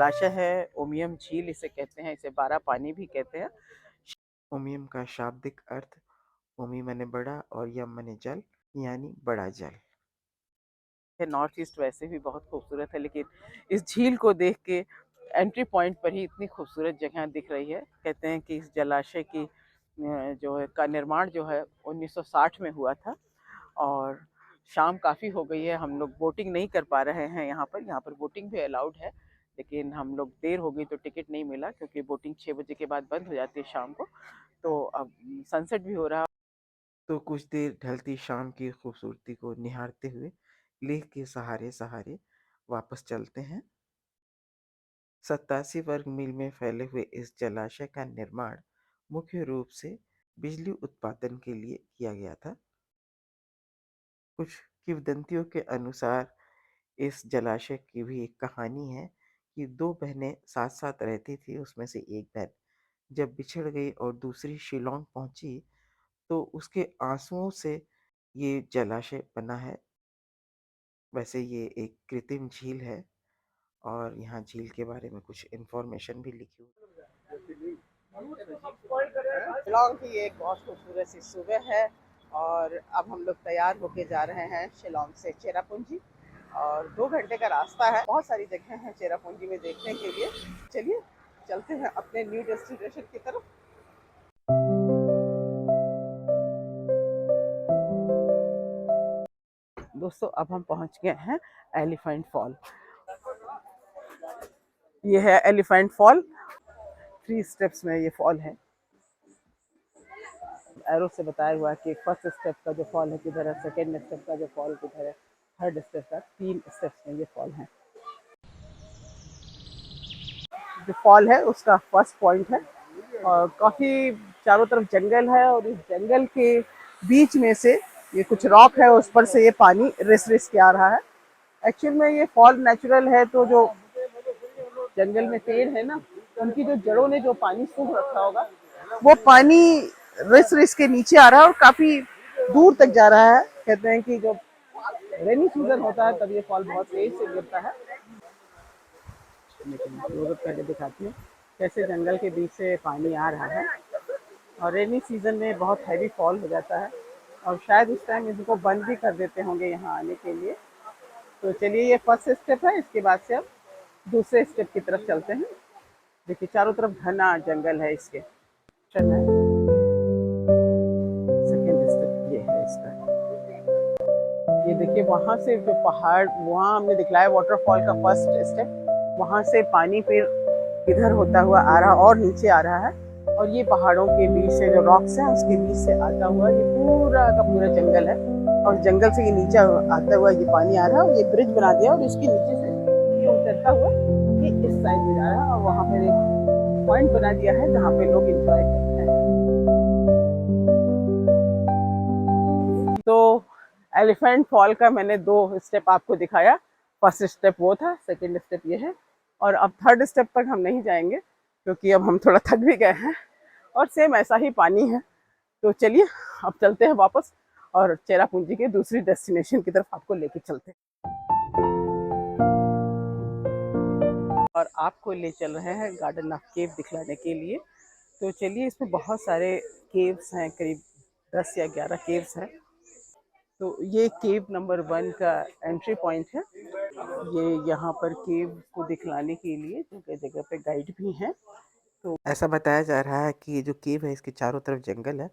जलाशय है, उमियम झील इसे कहते हैं, इसे बारह पानी भी कहते हैं। उमियम का शाब्दिक अर्थ उमी मने बड़ा और यम मने जल, यानी बड़ा जल। नॉर्थ ईस्ट वैसे भी बहुत खूबसूरत है, लेकिन इस झील को देख के एंट्री पॉइंट पर ही इतनी खूबसूरत जगह दिख रही है। कहते हैं कि इस जलाशय की जो है का निर्माण जो है 1960 में हुआ था। और शाम काफ़ी हो गई है, हम लोग बोटिंग नहीं कर पा रहे हैं यहाँ पर बोटिंग भी अलाउड है, लेकिन हम लोग देर हो गई तो टिकट नहीं मिला, क्योंकि बोटिंग 6 बजे के बाद बंद हो जाती है शाम को। तो अब सनसेट भी हो रहा। तो कुछ देर ढलती शाम की खूबसूरती को निहारते हुए लेह के सहारे सहारे वापस चलते हैं। 87 वर्ग मील में फैले हुए इस जलाशय का निर्माण मुख्य रूप से बिजली उत्पादन के लिए किया गया था। कुछ किंवदंतियों के अनुसार इस जलाशय की भी एक कहानी है कि दो बहनें साथ साथ रहती थी। उसमें से एक बहन जब बिछड़ गई और दूसरी शिलोंग पहुंची, तो उसके आंसुओं से ये जलाशय बना है। वैसे ये एक कृत्रिम झील है और यहाँ झील के बारे में कुछ इन्फॉर्मेशन भी लिखी हुई। शिलोंग की एक बहुत खूबसूरत सी सुबह है, और अब हम लोग तैयार होके जा रहे हैं शिलोंग से चेरापूंजी। और 2 घंटे का रास्ता है, बहुत सारी जगह हैं चेरापूंजी में देखने के लिए। चलिए चलते हैं अपने न्यू डेस्टिनेशन की तरफ। दोस्तों अब हम पहुंच गए हैं एलिफेंट फॉल। ये है एलिफेंट फॉल, 3 स्टेप्स में ये फॉल है। एरो से बताया हुआ है कि फर्स्ट स्टेप का जो फॉल है किधर है, सेकेंड स्टेप का जो फॉल किधर है, थर्ड स्टेप का, 3 स्टेप्स में ये फॉल है। जो फॉल है उसका फर्स्ट पॉइंट है, और काफ़ी चारों तरफ जंगल है, और इस जंगल के बीच में से ये कुछ रॉक है, उस पर से ये पानी रिस रिस के आ रहा है। एक्चुअल में ये फॉल नेचुरल है, तो जो जंगल में पेड़ है ना, उनकी जो जड़ों ने जो पानी सूख रखा होगा, वो पानी रिस रिस के नीचे आ रहा है और काफी दूर तक जा रहा है। कहते हैं कि जब रेनी सीजन होता है तब ये फॉल बहुत तेज से गिरता है। लेकिन क्लोजअप करके दिखाती हूँ कैसे जंगल के बीच से पानी आ रहा है, और रेनी सीजन में बहुत हैवी फॉल हो जाता है, और शायद उस टाइम इनको बंद भी कर देते होंगे यहाँ आने के लिए। तो चलिए, ये फर्स्ट स्टेप है, इसके बाद से अब दूसरे स्टेप की तरफ चलते हैं। देखिए चारों तरफ घना जंगल है इसके। चलना है, सेकेंड स्टेप ये है इसका। ये देखिए वहाँ से जो पहाड़, वहाँ हमने दिखलाया वाटरफॉल का फर्स्ट स्टेप, वहाँ से पानी फिर इधर होता हुआ आ रहा और नीचे आ रहा है, और ये पहाड़ों के बीच से जो रॉक्स हैं उसके बीच से आता हुआ ये पूरा का पूरा जंगल है, और जंगल से ये नीचे आता हुआ ये पानी आ रहा है, और ये ब्रिज बना दिया, और इसके नीचे से ये उतरता हुआ ये इस साइड में जा रहा है, और वहाँ पर एक पॉइंट बना दिया है जहाँ पे लोग इंजॉय करते हैं। तो एलिफेंट फॉल का मैंने 2 स्टेप आपको दिखाया। फर्स्ट स्टेप वो था, सेकंड स्टेप ये है, और अब थर्ड स्टेप तक हम नहीं जाएंगे, क्योंकि अब हम थोड़ा थक भी गए हैं, और सेम ऐसा ही पानी है। तो चलिए अब चलते हैं वापस, और चेरापूंजी के दूसरी डेस्टिनेशन की तरफ आपको लेके चलते हैं। और आपको ले चल रहे हैं गार्डन ऑफ केव दिखलाने के लिए। तो चलिए, इसमें बहुत सारे केव्स हैं, करीब 10 या 11 केव्स हैं। तो ये केव नंबर 1 का एंट्री पॉइंट है। ये यहाँ पर केव को दिखलाने के लिए जगह जगह पे गाइड भी हैं। तो ऐसा बताया जा रहा है कि ये जो केव है इसके चारों तरफ जंगल है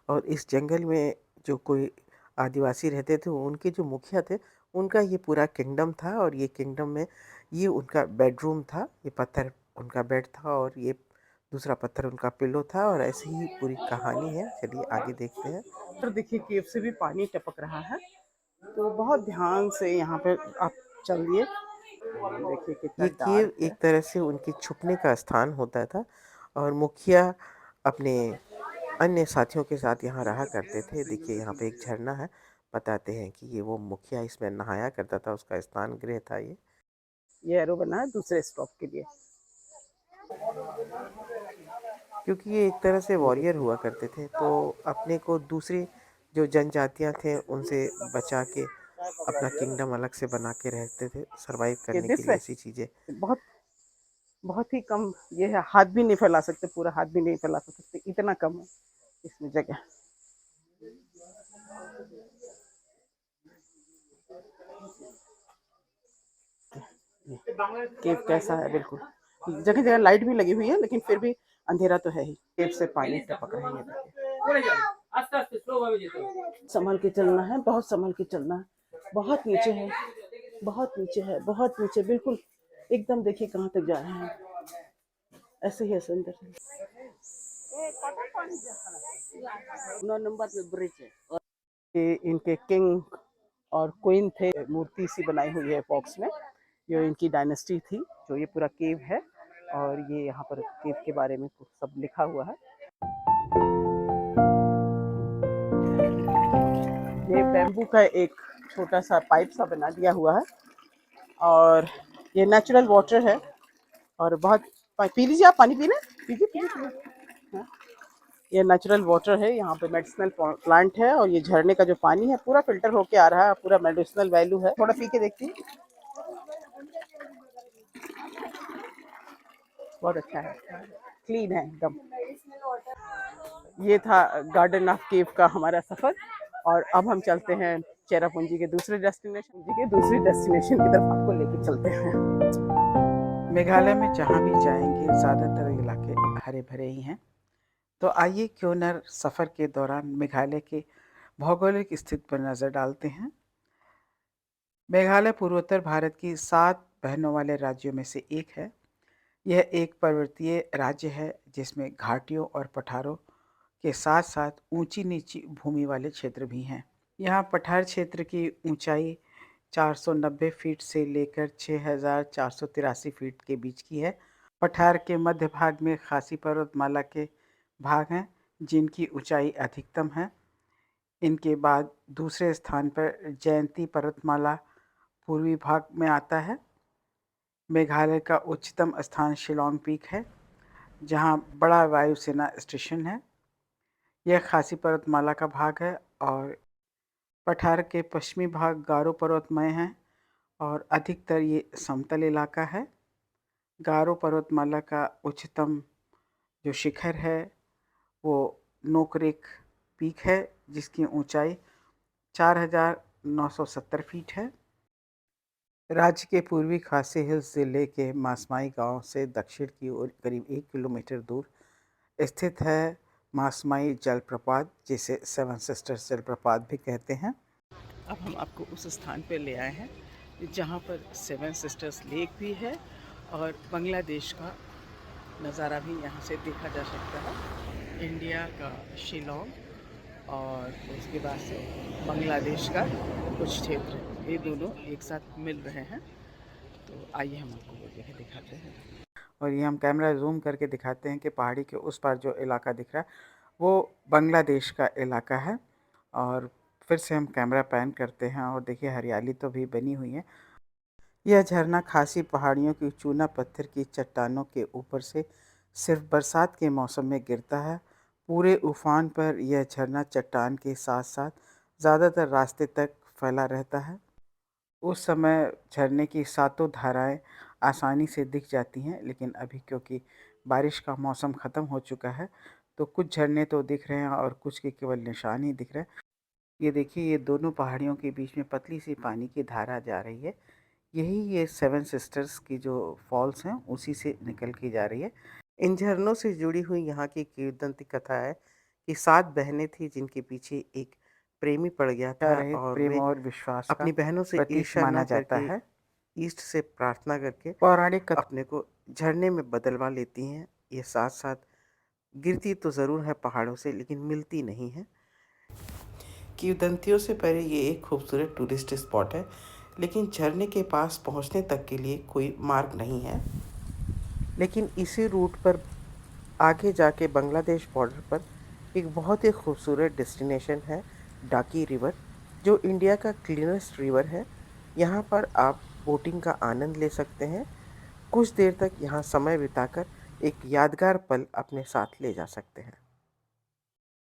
और इस जंगल में जो कोई आदिवासी रहते थे उनके जो मुखिया थे उनका ये पूरा किंगडम था और ये किंगडम में ये उनका बेडरूम था। ये पत्थर उनका बेड था और ये दूसरा पत्थर उनका पिलो था और ऐसी ही पूरी कहानी है। चलिए आगे देखते हैं। देखिए केव से भी पानी टपक रहा है, तो बहुत ध्यान से यहाँ पे आप चलिए। देखिए कितना ये केव डार्क है। एक तरह से उनके छुपने का स्थान होता था और मुखिया अपने अन्य साथियों के साथ यहाँ रहा करते थे। देखिए यहाँ पे एक झरना है, बताते हैं कि ये वो मुखिया इसमें नहाया करता था, उसका स्नान गृह था ये। ये एरो बना है दूसरे स्टॉप के लिए। क्योंकि ये एक तरह से ये वॉरियर देखिए, हुआ करते थे तो अपने को दूसरी जो जनजातियां थे उनसे बचा के अपना किंगडम अलग से बना के रहते थे, सरवाइव ये करने के दिस लिए वे ऐसी चीज़ें। बहुत बहुत ही कम ये है, हाथ भी नहीं फैला सकते, पूरा हाथ भी नहीं फैला सकते, इतना कम है इसमें जगह। केव कैसा है, बिल्कुल जगह जगह लाइट भी लगी हुई है, लेकिन फिर भी अंधेरा तो है ही। केव से पानी टपक रहा है, ये देखिए। संभल के चलना है, बहुत संभल के चलना है, बहुत नीचे है, बहुत नीचे है, बहुत नीचे, बिल्कुल एकदम देखिए कहाँ तक जा रहे हैं। ऐसे ही ऐसे अंदर 9 नंबर पे ब्रिज है। ये इनके किंग और क्वीन थे, मूर्ति सी बनाई हुई है बॉक्स में, ये इनकी डायनेस्टी थी। जो ये पूरा केव है, और ये यहाँ पर केव के बारे में कुछ सब लिखा हुआ है। ये बैम्बू का एक छोटा सा पाइप सा बना दिया हुआ है, और ये नेचुरल वाटर है, और बहुत पी लीजिए, आप पानी पीना, पीजिए पीजिए पीजिए। हाँ, ये नेचुरल वाटर है, यहाँ पे मेडिसिनल प्लांट है, और ये झरने का जो पानी है पूरा फिल्टर होके आ रहा है, पूरा मेडिसिनल वैल्यू है। थोड़ा पी के देखती, बहुत अच्छा है, क्लीन है एकदम। ये था गार्डन ऑफ केव का हमारा सफर, और अब हम चलते हैं चेरापूंजी के दूसरे डेस्टिनेशन की तरफ, आपको लेके चलते हैं। मेघालय में जहाँ भी जाएंगे ज़्यादातर इलाके हरे भरे ही हैं। तो आइए क्यों न सफ़र के दौरान मेघालय के भौगोलिक स्थिति पर नज़र डालते हैं। मेघालय पूर्वोत्तर भारत की 7 बहनों वाले राज्यों में से एक है। यह एक पर्वतीय राज्य है जिसमें घाटियों और पठारों के साथ साथ ऊंची नीची भूमि वाले क्षेत्र भी हैं। यहाँ पठार क्षेत्र की ऊंचाई 490 फीट से लेकर 6,483 फीट के बीच की है। पठार के मध्य भाग में खासी पर्वतमाला के भाग हैं जिनकी ऊंचाई अधिकतम है। इनके बाद दूसरे स्थान पर जयंती पर्वतमाला पूर्वी भाग में आता है। मेघालय का उच्चतम स्थान शिलोंग पीक है जहां बड़ा वायुसेना स्टेशन है। यह खासी पर्वतमाला का भाग है, और पठार के पश्चिमी भाग गारो पर्वतमय हैं और अधिकतर ये समतल इलाका है। गारो पर्वतमाला का उच्चतम जो शिखर है वो नोकरेक पीक है जिसकी ऊंचाई 4,970 फीट है। राज्य के पूर्वी खासी हिल्स जिले के मासमाई गांव से दक्षिण की ओर करीब 1 किलोमीटर दूर स्थित है मासमाई जलप्रपात, जिसे 7 सिस्टर्स जलप्रपात भी कहते हैं। अब हम आपको उस स्थान पर ले आए हैं जहाँ पर 7 सिस्टर्स लेक भी है, और बांग्लादेश का नज़ारा भी यहाँ से देखा जा सकता है। इंडिया का शिलोंग और उसके बाद से बांग्लादेश का कुछ क्षेत्र, ये दोनों एक साथ मिल रहे हैं। तो आइए हम आपको वो जगह दिखाते हैं, और ये हम कैमरा जूम करके दिखाते हैं कि पहाड़ी के उस पार जो इलाका दिख रहा है वो बांग्लादेश का इलाका है। और फिर से हम कैमरा पैन करते हैं, और देखिए हरियाली तो भी बनी हुई है। यह झरना खासी पहाड़ियों की चूना पत्थर की चट्टानों के ऊपर से सिर्फ बरसात के मौसम में गिरता है। पूरे उफान पर यह झरना चट्टान के साथ साथ ज़्यादातर रास्ते तक फैला रहता है। उस समय झरने की सातों धाराएं आसानी से दिख जाती हैं, लेकिन अभी क्योंकि बारिश का मौसम ख़त्म हो चुका है तो कुछ झरने तो दिख रहे हैं और कुछ के केवल निशान ही दिख रहे हैं। ये देखिए, ये दोनों पहाड़ियों के बीच में पतली सी पानी की धारा जा रही है। यही ये 7 सिस्टर्स की जो फॉल्स हैं उसी से निकल के जा रही है। इन झरनों से जुड़ी हुई यहाँ की किंवदंती कथा है कि 7 बहनें थी जिनके पीछे एक प्रेमी पड़ गया था, और प्रेम वे और विश्वास अपनी बहनों से ईर्ष्या माना जाता है। ईष्ट से प्रार्थना करके पौराणिक अपने को झरने में बदलवा लेती हैं। ये साथ साथ गिरती तो ज़रूर है पहाड़ों से, लेकिन मिलती नहीं है। किंवदंतियों से परे ये एक खूबसूरत टूरिस्ट स्पॉट है, लेकिन झरने के पास पहुंचने तक के लिए कोई मार्ग नहीं है। लेकिन इसी रूट पर आगे जाके बांग्लादेश बॉर्डर पर एक बहुत ही खूबसूरत डेस्टिनेशन है, डाकी रिवर, जो इंडिया का क्लीनेस्ट रिवर है। यहाँ पर आप बोटिंग का आनंद ले सकते हैं। कुछ देर तक यहाँ समय बिताकर एक यादगार पल अपने साथ ले जा सकते हैं।